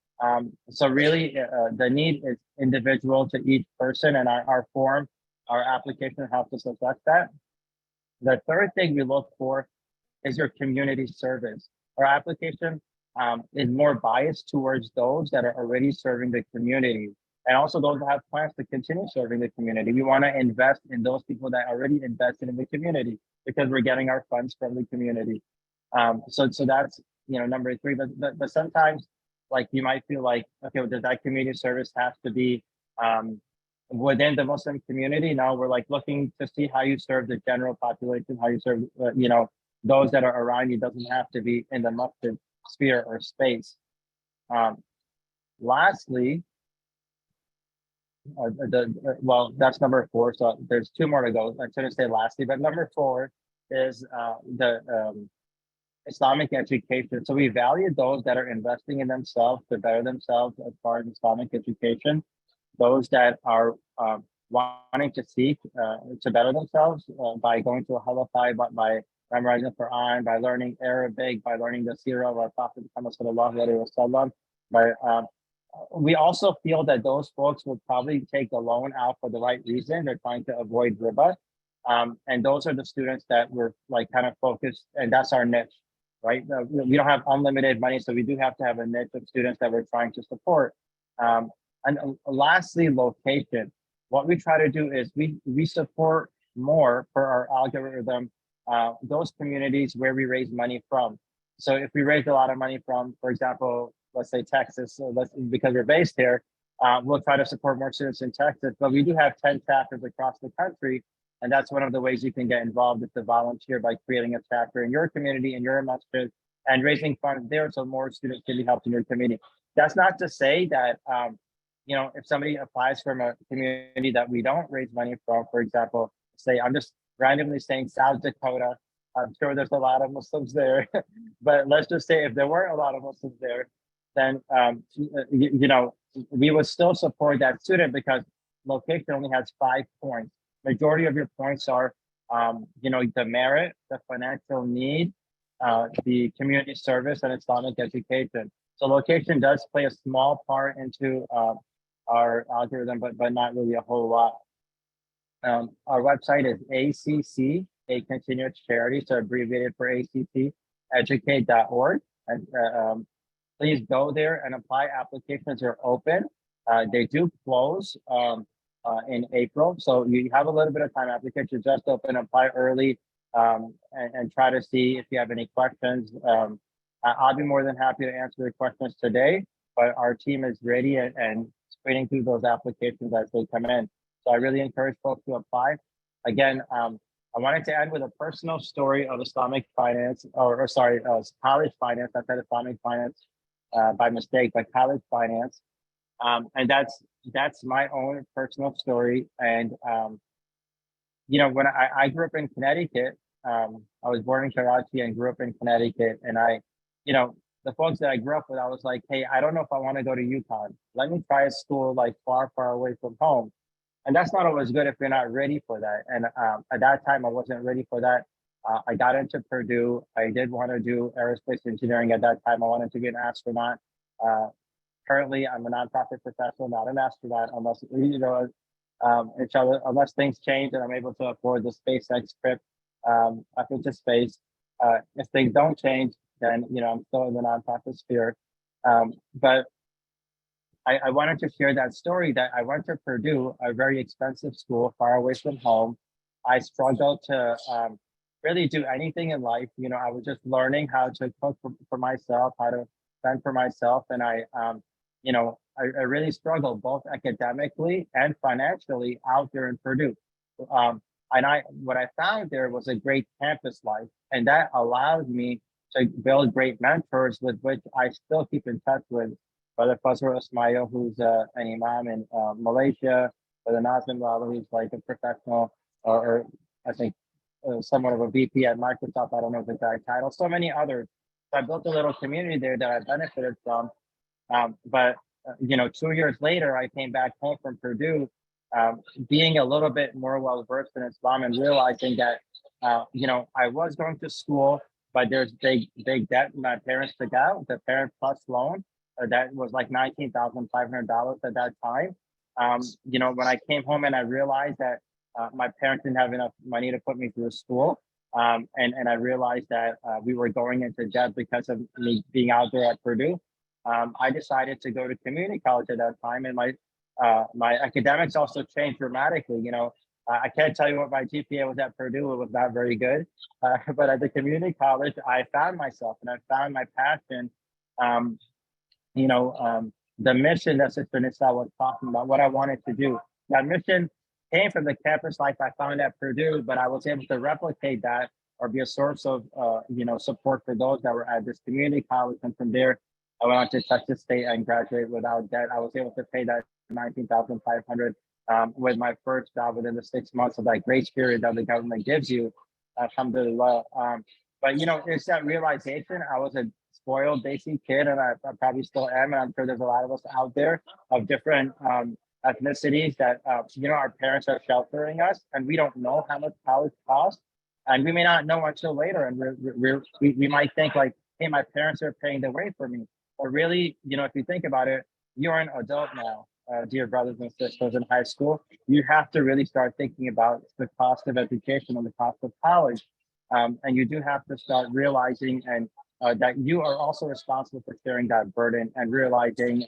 So really, the need is individual to each person, and our application helps us assess that. The third thing we look for is your community service. Our application is more biased towards those that are already serving the community, and also those that have plans to continue serving the community. We want to invest in those people that already invested in the community, because we're getting our funds from the community. So that's number 3. But sometimes, like, you might feel like, okay, well, does that community service have to be within the Muslim community? No, we're like looking to see how you serve the general population, how you serve those that are around you. Doesn't have to be in the Muslim sphere or space. Lastly, that's number 4. So there's 2 more to go. I shouldn't say lastly, but number 4 is the Islamic education. So we value those that are investing in themselves to better themselves as far as Islamic education. Those that are wanting to seek to better themselves by going to a halaqa, by memorizing the Quran, by learning Arabic, by learning the seerah of our Prophet Muhammad sallallahu alaihi wasallam. We also feel that those folks would probably take the loan out for the right reason. They're trying to avoid riba. And those are the students that we're like kind of focused, and that's our niche, right? We don't have unlimited money, so we do have to have a niche of students that we're trying to support. And lastly, location. What we try to do is we support more for our algorithm, those communities where we raise money from. So if we raise a lot of money from, for example, let's say Texas, because we're based here, we'll try to support more students in Texas, but we do have 10 chapters across the country. And that's one of the ways you can get involved, is to volunteer by creating a chapter in your community, in your masjid, and raising funds there so more students can be helped in your community. That's not to say that, if somebody applies from a community that we don't raise money from, for example, say, I'm just randomly saying South Dakota, I'm sure there's a lot of Muslims there, but let's just say if there weren't a lot of Muslims there, then, we would still support that student, because location only has 5 points. Majority of your points are, the merit, the financial need, the community service and Islamic education. So location does play a small part into our algorithm, but not really a whole lot. Our website is ACC, a continuous charity, so abbreviated for ACC, educate.org. And please go there and apply. Applications are open. They do close in April. So you have a little bit of time. Applications just open, apply early, and try to see if you have any questions. I'll be more than happy to answer the questions today, but our team is ready and screening through those applications as they come in. So I really encourage folks to apply. Again, I wanted to end with a personal story of Islamic finance, or sorry, college finance. I said Islamic finance by mistake, but college finance. And that's my own personal story. And you know, when I grew up in Connecticut, I was born in Karachi and grew up in Connecticut. And you know, the folks that I grew up with, I was like, hey, I don't know if I want to go to UConn. Let me try a school like far, far away from home. And that's not always good if you're not ready for that. And at that time, I wasn't ready for that. I got into Purdue. I did want to do aerospace engineering at that time. I wanted to be an astronaut. Currently, I'm a nonprofit professional, not an astronaut, unless, you know, inshallah, unless things change and I'm able to afford the SpaceX trip up into space. If things don't change, then, you know, I'm still in the nonprofit sphere. But I wanted to share that story that I went to Purdue, a very expensive school, far away from home. I struggled to really do anything in life. You know, I was just learning how to cook for myself, how to fend for myself. And you know, I really struggled both academically and financially out there in Purdue. And what I found there was a great campus life, and that allowed me to build great mentors with which I still keep in touch with. Brother Fazrul Ismail, who's an imam in Malaysia, Brother Nazim Lala, who's like a professional, or I think somewhat of a VP at Microsoft. I don't know the exact title. So many others. So I built a little community there that I benefited from. But you know, 2 years later, I came back home from Purdue, being a little bit more well versed in Islam and realizing that you know, I was going to school, but there's big debt my parents took out, the Parent Plus loan. That was like $19,500 at that time. You know, when I came home and I realized that my parents didn't have enough money to put me through school, and I realized that we were going into debt because of me being out there at Purdue, I decided to go to community college at that time, and my academics also changed dramatically. You know, I can't tell you what my GPA was at Purdue; it was not very good. But at the community college, I found myself and I found my passion. You know, the mission that Sister Nisa was talking about, what I wanted to do. That mission came from the campus life I found at Purdue, but I was able to replicate that or be a source of, you know, support for those that were at this community college. And from there, I went on to Texas State and graduated without debt. I was able to pay that $19,500 with my first job within the 6 months of that grace period that the government gives you. Alhamdulillah. But, you know, it's that realization. I was a spoiled, basic kid, and I probably still am. And I'm sure there's a lot of us out there of different ethnicities that, you know, our parents are sheltering us, and we don't know how much college costs. And we may not know until later. And we might think like, hey, my parents are paying the way for me. But really, you know, if you think about it, you're an adult now, dear brothers and sisters in high school. You have to really start thinking about the cost of education and the cost of college. And you do have to start realizing and that you are also responsible for sharing that burden and realizing,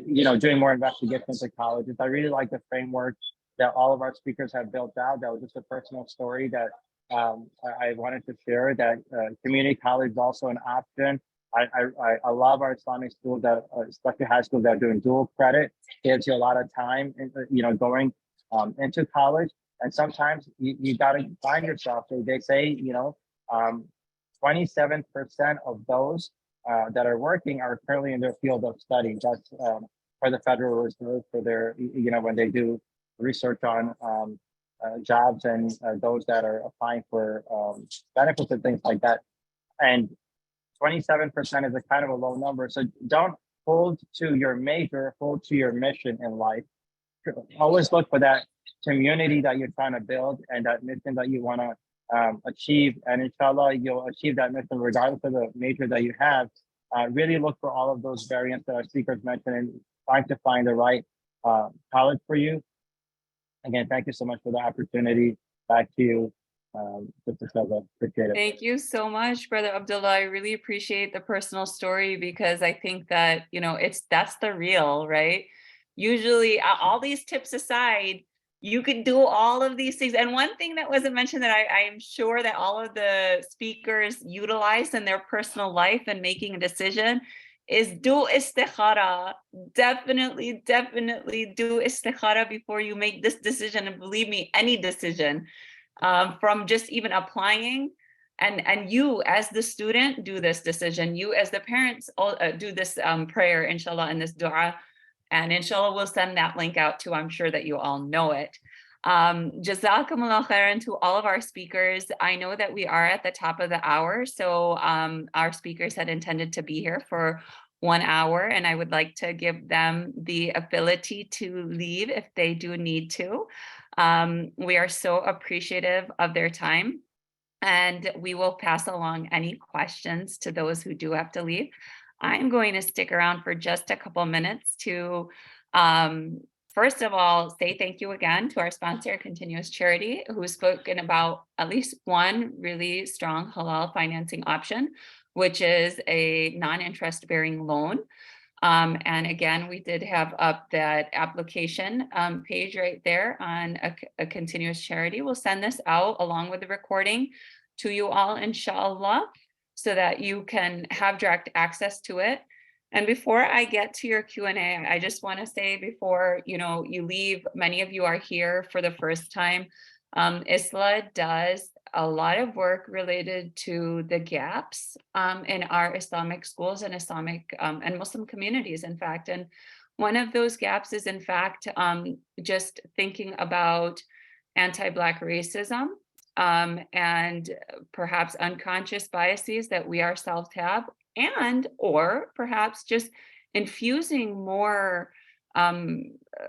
you know, doing more investigation into colleges. I really like the framework that all of our speakers have built out. That was just a personal story that I wanted to share, that community college is also an option. I love our Islamic schools, that especially high schools that are doing dual credit. It gives you a lot of time, you know, going into college. And sometimes you got to find yourself. So they say, you know, 27% of those that are working are currently in their field of study. That's for the Federal Reserve, for their, you know, when they do research on jobs and those that are applying for benefits and things like that. And 27% is a kind of a low number. So don't hold to your major, hold to your mission in life. Always look for that community that you're trying to build and that mission that you want to achieve, and inshallah, you'll achieve that mission regardless of the major that you have. Really look for all of those variants that our speakers mentioned and trying to find the right college for you. Again, thank you so much for the opportunity. Back to you, Sister Selva. Appreciate it. Thank you so much, Brother Abdullah. I really appreciate the personal story because I think that, you know, that's the real, right? Usually all these tips aside, you could do all of these things. And one thing that wasn't mentioned that I am sure that all of the speakers utilize in their personal life and making a decision is do istikhara. Definitely do istikhara before you make this decision. And believe me, any decision, from just even applying, and you as the student do this decision, you as the parents do this prayer, inshallah, and this dua, and inshallah we'll send that link out too. I'm sure that you all know it. Jazakumullah khairan to all of our speakers. I know that we are at the top of the hour, so our speakers had intended to be here for 1 hour, and I would like to give them the ability to leave if they do need to. We are so appreciative of their time, and we will pass along any questions to those who do have to leave. I'm going to stick around for just a couple minutes to, first of all, say thank you again to our sponsor, Continuous Charity, who's spoken about at least one really strong halal financing option, which is a non-interest bearing loan. And again, we did have up that application page right there on a Continuous Charity. We'll send this out along with the recording to you all, inshallah, so that you can have direct access to it. And before I get to your Q&A, I just want to say before you leave, many of you are here for the first time. ISLA does a lot of work related to the gaps in our Islamic schools and Islamic and Muslim communities, in fact. And one of those gaps is, in fact, just thinking about anti-Black racism and perhaps unconscious biases that we ourselves have, and or perhaps just infusing more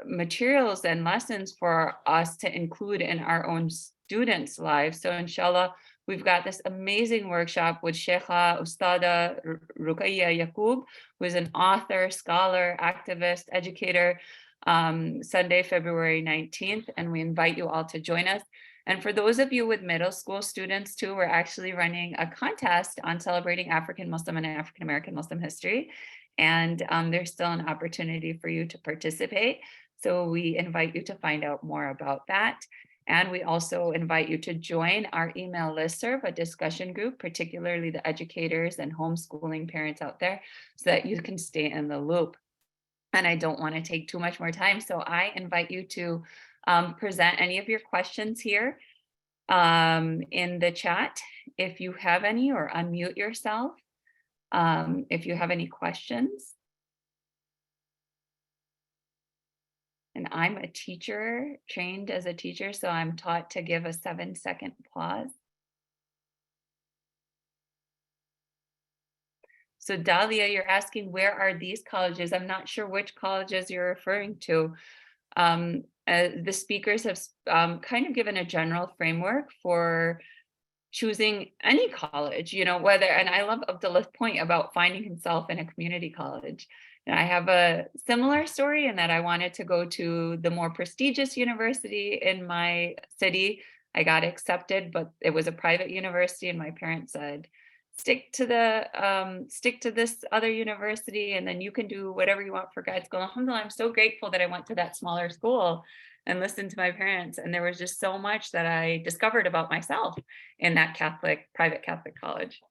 materials and lessons for us to include in our own students' lives. So inshallah, we've got this amazing workshop with Sheikha Ustada Ruqayya Yaqub, who is an author, scholar, activist, educator, Sunday, February 19th, and we invite you all to join us. And for those of you with middle school students too, we're actually running a contest on celebrating African Muslim and African American Muslim history. And there's still an opportunity for you to participate. So we invite you to find out more about that. And we also invite you to join our email listserv, a discussion group, particularly the educators and homeschooling parents out there, so that you can stay in the loop. And I don't want to take too much more time, so I invite you to present any of your questions here in the chat if you have any, or unmute yourself if you have any questions. And I'm a teacher, trained as a teacher, so I'm taught to give a 7-second pause. So Dahlia, you're asking, where are these colleges? I'm not sure which colleges you're referring to. The speakers have kind of given a general framework for choosing any college, whether, and I love Abdullah's point about finding himself in a community college. And I have a similar story in that I wanted to go to the more prestigious university in my city. I got accepted, but it was a private university, and my parents said, stick to this other university, and then you can do whatever you want for grad school. Alhamdulillah, I'm so grateful that I went to that smaller school and listened to my parents. And there was just so much that I discovered about myself in that private Catholic college.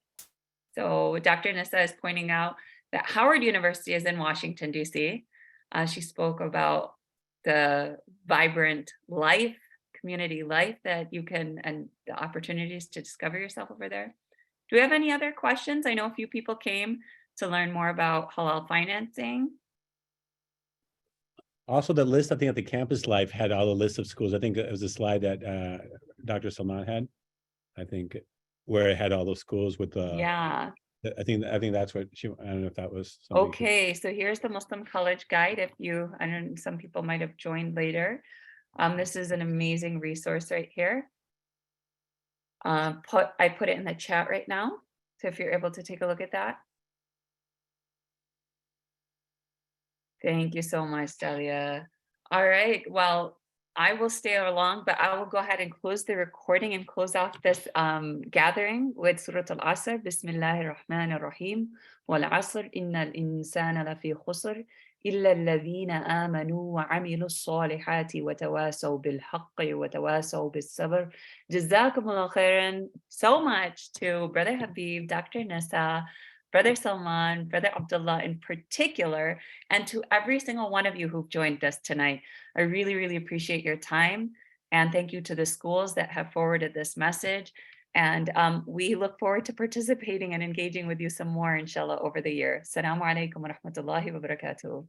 So Dr. Nisa is pointing out that Howard University is in Washington, D.C. She spoke about the vibrant life, community life that you can, and the opportunities to discover yourself over there. Do we have any other questions? I know a few people came to learn more about halal financing. Also, the list, I think, at the Campus Life had all the list of schools. I think it was a slide that Dr. Salman had, I think, where it had all those schools with the. Yeah. I think that's what I don't know if that was. Okay, so here's the Muslim College Guide. I don't know, some people might have joined later. This is an amazing resource right here. I put it in the chat right now. So if you're able to take a look at that. Thank you so much, Delia. All right, well, I will stay along, but I will go ahead and close the recording and close off this gathering with Surah Al-Asr. Bismillahir Rahmanir Rahim. Wal Asr innal insana lafi khusr illa alladhina amanu wa amilu salihati wa tawasaw bil haqqi wa tawasaw bis sabr. Jazakumullah khairan so much to Brother Habeeb, Dr. Nisa, Brother Salman, Brother Abdullah in particular, and to every single one of you who've joined us tonight. I really, really appreciate your time. And thank you to the schools that have forwarded this message. And we look forward to participating and engaging with you some more, inshallah, over the year. Assalamu alaikum wa rahmatullahi wa barakatuh.